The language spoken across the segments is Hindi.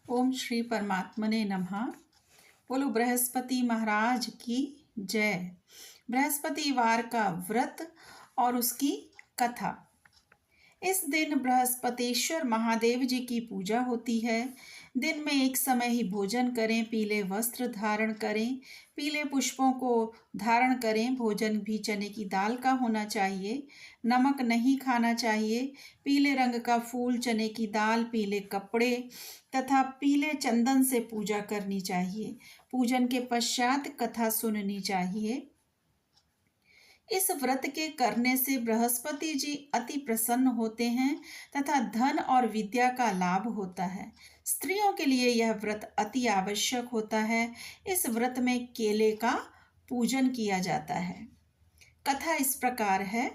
ओम श्री परमात्मने नमः। बोलो बृहस्पति महाराज की जय। बृहस्पतिवार का व्रत और उसकी कथा। इस दिन बृहस्पतिश्वर महादेव जी की पूजा होती है। दिन में एक समय ही भोजन करें, पीले वस्त्र धारण करें, पीले पुष्पों को धारण करें। भोजन भी चने की दाल का होना चाहिए, नमक नहीं खाना चाहिए। पीले रंग का फूल, चने की दाल, पीले कपड़े तथा पीले चंदन से पूजा करनी चाहिए। पूजन के पश्चात कथा सुननी चाहिए। इस व्रत के करने से बृहस्पति जी अति प्रसन्न होते हैं तथा धन और विद्या का लाभ होता है। स्त्रियों के लिए यह व्रत अति आवश्यक होता है। इस व्रत में केले का पूजन किया जाता है। कथा इस प्रकार है।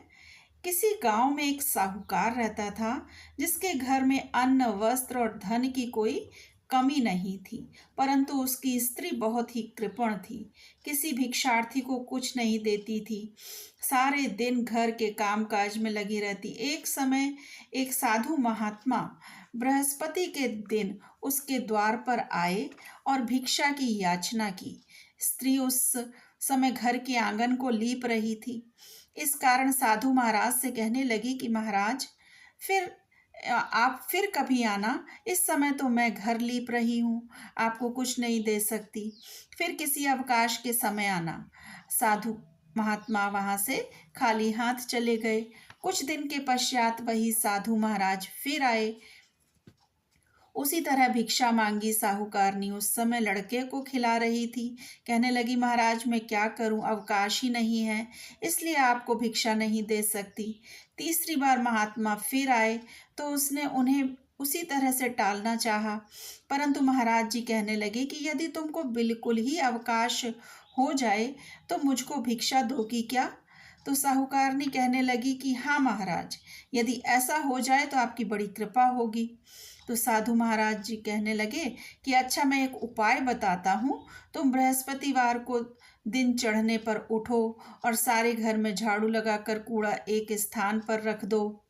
किसी गांव में एक साहूकार रहता था, जिसके घर में अन्न, वस्त्र और धन की कोई कमी नहीं थी, परंतु उसकी स्त्री बहुत ही कृपण थी। किसी भिक्षार्थी को कुछ नहीं देती थी, सारे दिन घर के कामकाज में लगी रहती। एक समय एक साधु महात्मा बृहस्पति के दिन उसके द्वार पर आए और भिक्षा की याचना की। स्त्री उस समय घर के आंगन को लीप रही थी। इस कारण साधु महाराज से कहने लगी कि महाराज, फिर आप फिर कभी आना। इस समय तो मैं घर लीप रही हूँ, आपको कुछ नहीं दे सकती। फिर किसी अवकाश के समय आना। साधु महात्मा वहां से खाली हाथ चले गए। कुछ दिन के पश्चात वही साधु महाराज फिर आए। उसी तरह भिक्षा मांगी। साहूकारनी उस समय लड़के को खिला रही थी। कहने लगी, महाराज मैं क्या करूं, अवकाश ही नहीं है, इसलिए आपको भिक्षा नहीं दे सकती। तीसरी बार महात्मा फिर आए तो उसने उन्हें उसी तरह से टालना चाहा, परंतु महाराज जी कहने लगे कि यदि तुमको बिल्कुल ही अवकाश हो जाए तो मुझको भिक्षा दोगी क्या? तो साहूकारनी कहने लगी कि हाँ महाराज, यदि ऐसा हो जाए तो आपकी बड़ी कृपा होगी। तो साधु महाराज जी कहने लगे कि अच्छा, मैं एक उपाय बताता हूँ। तुम बृहस्पतिवार को दिन चढ़ने पर उठो और सारे घर में झाड़ू लगाकर कूड़ा एक स्थान पर रख दो।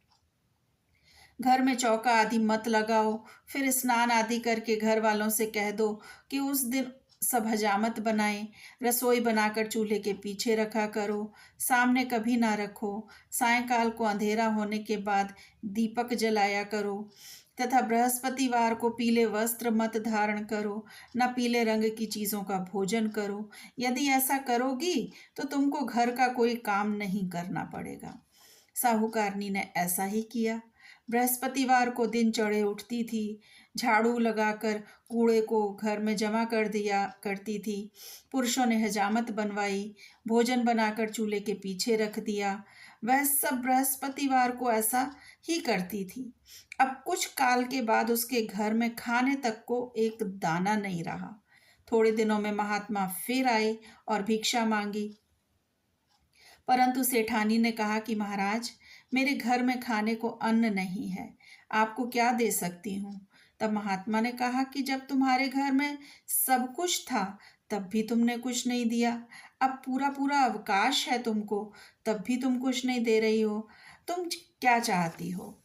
घर में चौका आदि मत लगाओ। फिर स्नान आदि करके घर वालों से कह दो कि उस दिन सब हजामत बनाएं। रसोई बनाकर चूल्हे के पीछे रखा करो, सामने कभी ना रखो। सायंकाल को अंधेरा होने के बाद दीपक जलाया करो तथा बृहस्पतिवार को पीले वस्त्र मत धारण करो, न पीले रंग की चीज़ों का भोजन करो। यदि ऐसा करोगी तो तुमको घर का कोई काम नहीं करना पड़ेगा। साहूकारनी ने ऐसा ही किया। बृहस्पतिवार को दिन चढ़े उठती थी, झाड़ू लगाकर कूड़े को घर में जमा कर दिया करती थी। पुरुषों ने हजामत बनवाई, भोजन बनाकर चूल्हे के पीछे रख दिया। वह सब बृहस्पतिवार को ऐसा ही करती थी। अब कुछ काल के बाद उसके घर में खाने तक को एक दाना नहीं रहा। थोड़े दिनों में महात्मा फिर आए और भिक्षा मांगी, परंतु सेठानी ने कहा कि महाराज, मेरे घर में खाने को अन्न नहीं है, आपको क्या दे सकती हूँ? तब महात्मा ने कहा कि जब तुम्हारे घर में सब कुछ था तब भी तुमने कुछ नहीं दिया, अब पूरा पूरा अवकाश है तुमको, तब भी तुम कुछ नहीं दे रही हो। तुम क्या चाहती हो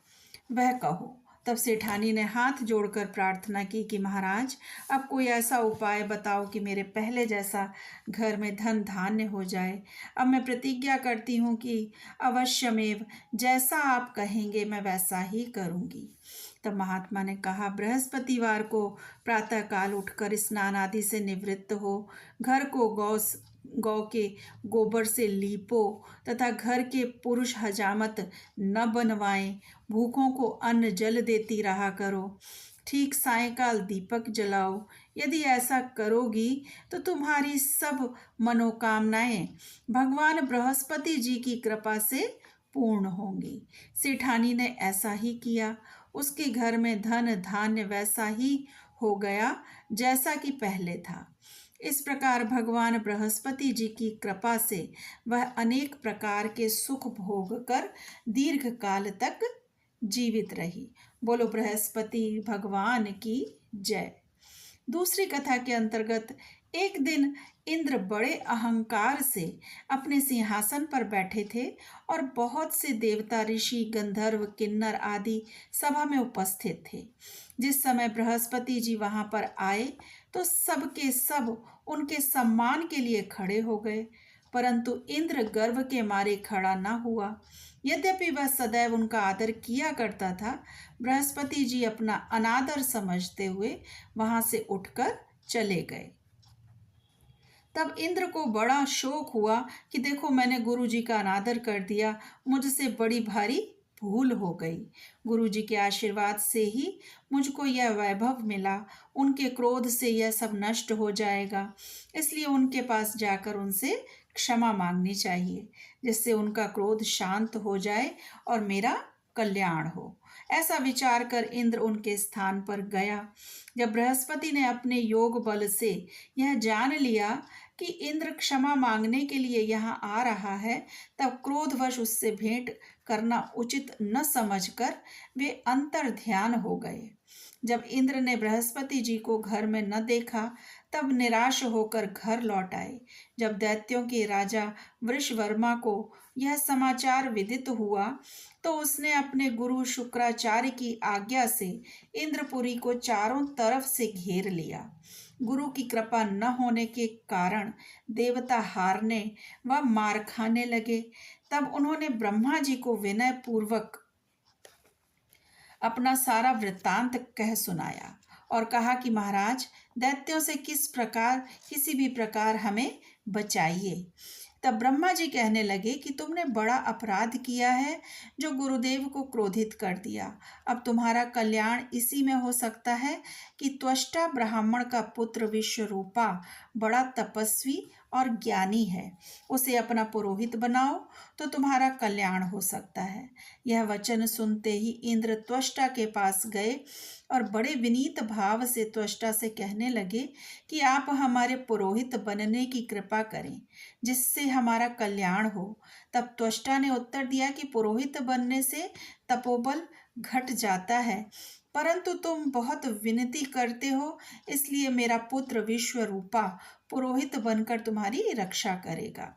वह कहो। तब सेठानी ने हाथ जोड़कर प्रार्थना की कि महाराज, अब कोई ऐसा उपाय बताओ कि मेरे पहले जैसा घर में धन धान्य हो जाए। अब मैं प्रतिज्ञा करती हूँ कि अवश्यमेव जैसा आप कहेंगे मैं वैसा ही करूँगी। तब महात्मा ने कहा, बृहस्पतिवार को प्रातःकाल उठकर स्नान आदि से निवृत्त हो, घर को गौ के गोबर से लीपो तथा घर के पुरुष हजामत न बनवाएं। भूखों को अन्न जल देती रहा करो। ठीक सायंकाल दीपक जलाओ। यदि ऐसा करोगी तो तुम्हारी सब मनोकामनाएं भगवान बृहस्पति जी की कृपा से पूर्ण होंगी। सेठानी ने ऐसा ही किया। उसके घर में धन धान्य वैसा ही हो गया जैसा कि पहले था। इस प्रकार भगवान बृहस्पति जी की कृपा से वह अनेक प्रकार के सुख भोग कर दीर्घ काल तक जीवित रही। बोलो बृहस्पति भगवान की जय। दूसरी कथा के अंतर्गत एक दिन इंद्र बड़े अहंकार से अपने सिंहासन पर बैठे थे और बहुत से देवता, ऋषि, गंधर्व, किन्नर आदि सभा में उपस्थित थे। जिस समय बृहस्पति जी वहां पर आए तो सबके सब उनके सम्मान के लिए खड़े हो गए, परंतु इंद्र गर्व के मारे खड़ा न हुआ। यद्यपि वह सदैव उनका आदर किया करता था, बृहस्पति जी अपना अनादर समझते हुए वहां से उठकर चले गए। तब इंद्र को बड़ा शोक हुआ कि देखो, मैंने गुरु जी का अनादर कर दिया, मुझसे बड़ी भारी भूल हो गई। गुरु जी के आशीर्वाद से ही मुझको यह वैभव मिला, उनके क्रोध से यह सब नष्ट हो जाएगा, इसलिए उनके पास जाकर उनसे क्षमा मांगनी चाहिए, जिससे उनका क्रोध शांत हो जाए और मेरा कल्याण हो। ऐसा विचार कर इंद्र उनके स्थान पर गया। जब बृहस्पति ने अपने योग बल से यह जान लिया कि इंद्र क्षमा मांगने के लिए यहाँ आ रहा है, तब क्रोधवश उससे भेंट करना उचित न समझकर वे अंतर ध्यान हो गए। जब इंद्र ने बृहस्पति जी को घर में न देखा, तब निराश होकर घर लौट आए। जब दैत्यों के राजा वृषवर्मा को यह समाचार विदित हुआ, तो उसने अपने गुरु शुक्राचार्य की आज्ञा से इंद्रपुरी को चारों तरफ से घेर लिया। गुरु की कृपा न होने के कारण देवता हारने व मार खाने लगे। तब उन्होंने ब्रह्मा जी को विनय पूर्वक अपना सारा वृत्तांत कह सुनाया और कहा कि महाराज, दैत्यों से किसी भी प्रकार हमें बचाइए। तब ब्रह्मा जी कहने लगे कि तुमने बड़ा अपराध किया है, जो गुरुदेव को क्रोधित कर दिया। अब तुम्हारा कल्याण इसी में हो सकता है कि त्वष्टा ब्राह्मण का पुत्र विश्वरूपा बड़ा तपस्वी और ज्ञानी है, उसे अपना पुरोहित बनाओ तो तुम्हारा कल्याण हो सकता है। यह वचन सुनते ही इंद्र त्वष्टा के पास गए और बड़े विनीत भाव से त्वष्टा से कहने लगे कि आप हमारे पुरोहित बनने की कृपा करें, जिससे हमारा कल्याण हो। तब त्वष्टा ने उत्तर दिया कि पुरोहित बनने से तपोबल घट जाता है, परंतु तुम बहुत विनती करते हो, इसलिए मेरा पुत्र विश्वरूपा पुरोहित बनकर तुम्हारी रक्षा करेगा।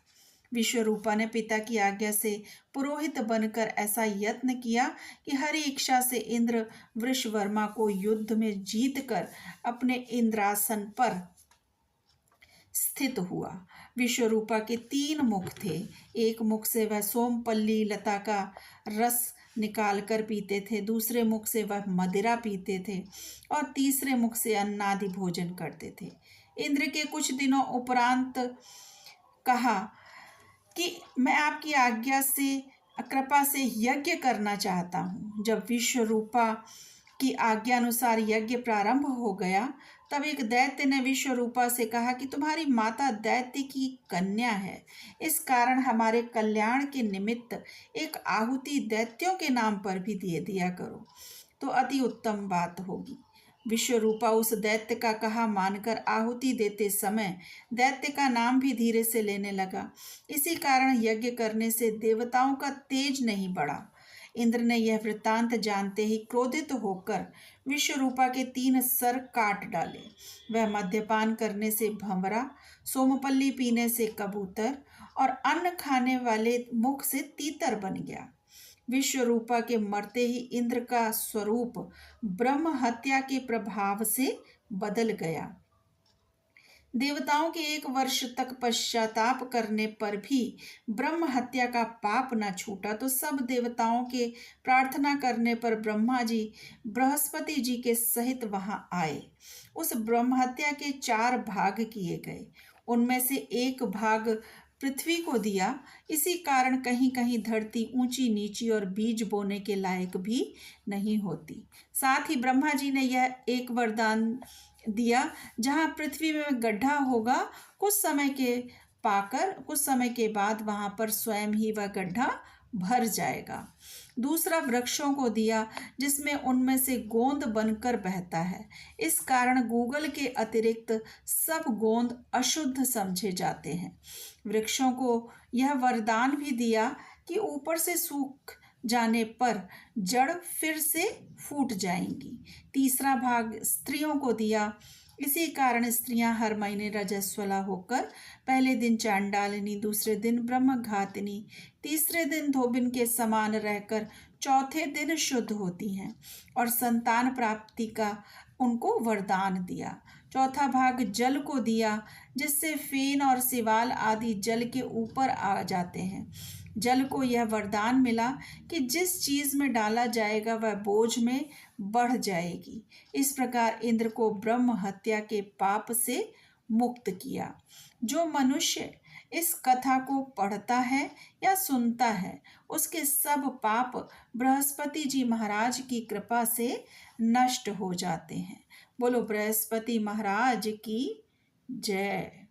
विश्वरूपा ने पिता की आज्ञा से पुरोहित बनकर ऐसा यत्न किया कि हरि इच्छा से इंद्र वृषवर्मा को युद्ध में जीतकर अपने इंद्रासन पर स्थित हुआ। विश्वरूपा के 3 मुख थे। एक मुख से वह सोमपल्ली लता का रस निकाल कर पीते थे, दूसरे मुख से वह मदिरा पीते थे और तीसरे मुख से अन्नादि भोजन करते थे। इंद्र के कुछ दिनों उपरांत कहा कि मैं आपकी आज्ञा से, कृपा से यज्ञ करना चाहता हूँ। जब विश्वरूपा की आज्ञा अनुसार यज्ञ प्रारंभ हो गया, तब एक दैत्य ने विश्वरूपा से कहा कि तुम्हारी माता दैत्य की कन्या है, इस कारण हमारे कल्याण के निमित्त एक आहुति दैत्यों के नाम पर भी दे दिया करो तो अति उत्तम बात होगी। विश्वरूपा उस दैत्य का कहा मानकर आहुति देते समय दैत्य का नाम भी धीरे से लेने लगा। इसी कारण यज्ञ करने से देवताओं का तेज नहीं बढ़ा। इंद्र ने यह वृत्तांत जानते ही क्रोधित होकर विश्वरूपा के 3 सर काट डाले। वह मद्यपान करने से भंवरा, सोमपल्ली पीने से कबूतर और अन्न खाने वाले मुख से तीतर बन गया। विश्वरूपा के मरते ही इंद्र का स्वरूप ब्रह्म हत्या के प्रभाव से बदल गया। देवताओं के 1 वर्ष तक पश्चाताप करने पर भी ब्रह्म हत्या का पाप न छूटा, तो सब देवताओं के प्रार्थना करने पर ब्रह्मा जी बृहस्पति जी के सहित वहां आए। उस ब्रह्म हत्या के 4 भाग किए गए। उनमें से 1 भाग पृथ्वी को दिया। इसी कारण कहीं कहीं धरती ऊंची नीची और बीज बोने के लायक भी नहीं होती। साथ ही ब्रह्मा जी ने यह एक वरदान दिया, जहां पृथ्वी में गड्ढा होगा, कुछ समय के बाद वहां पर स्वयं ही वह गड्ढा भर जाएगा। दूसरा वृक्षों को दिया, जिसमें उनमें से गोंद बनकर बहता है। इस कारण गूगल के अतिरिक्त सब गोंद अशुद्ध समझे जाते हैं। वृक्षों को यह वरदान भी दिया कि ऊपर से सूख जाने पर जड़ फिर से फूट जाएंगी। तीसरा भाग स्त्रियों को दिया, इसी कारण स्त्रियां हर महीने रजस्वला होकर पहले दिन चांडालिनी, दूसरे दिन ब्रह्मघातिनी, तीसरे दिन धोबिन के समान रहकर चौथे दिन शुद्ध होती हैं और संतान प्राप्ति का उनको वरदान दिया। चौथा भाग जल को दिया, जिससे फेन और सिवाल आदि जल के ऊपर आ जाते हैं। जल को यह वरदान मिला कि जिस चीज में डाला जाएगा वह बोझ में बढ़ जाएगी। इस प्रकार इंद्र को ब्रह्म हत्या के पाप से मुक्त किया। जो मनुष्य इस कथा को पढ़ता है या सुनता है, उसके सब पाप बृहस्पति जी महाराज की कृपा से नष्ट हो जाते हैं। बोलो बृहस्पति महाराज की जय।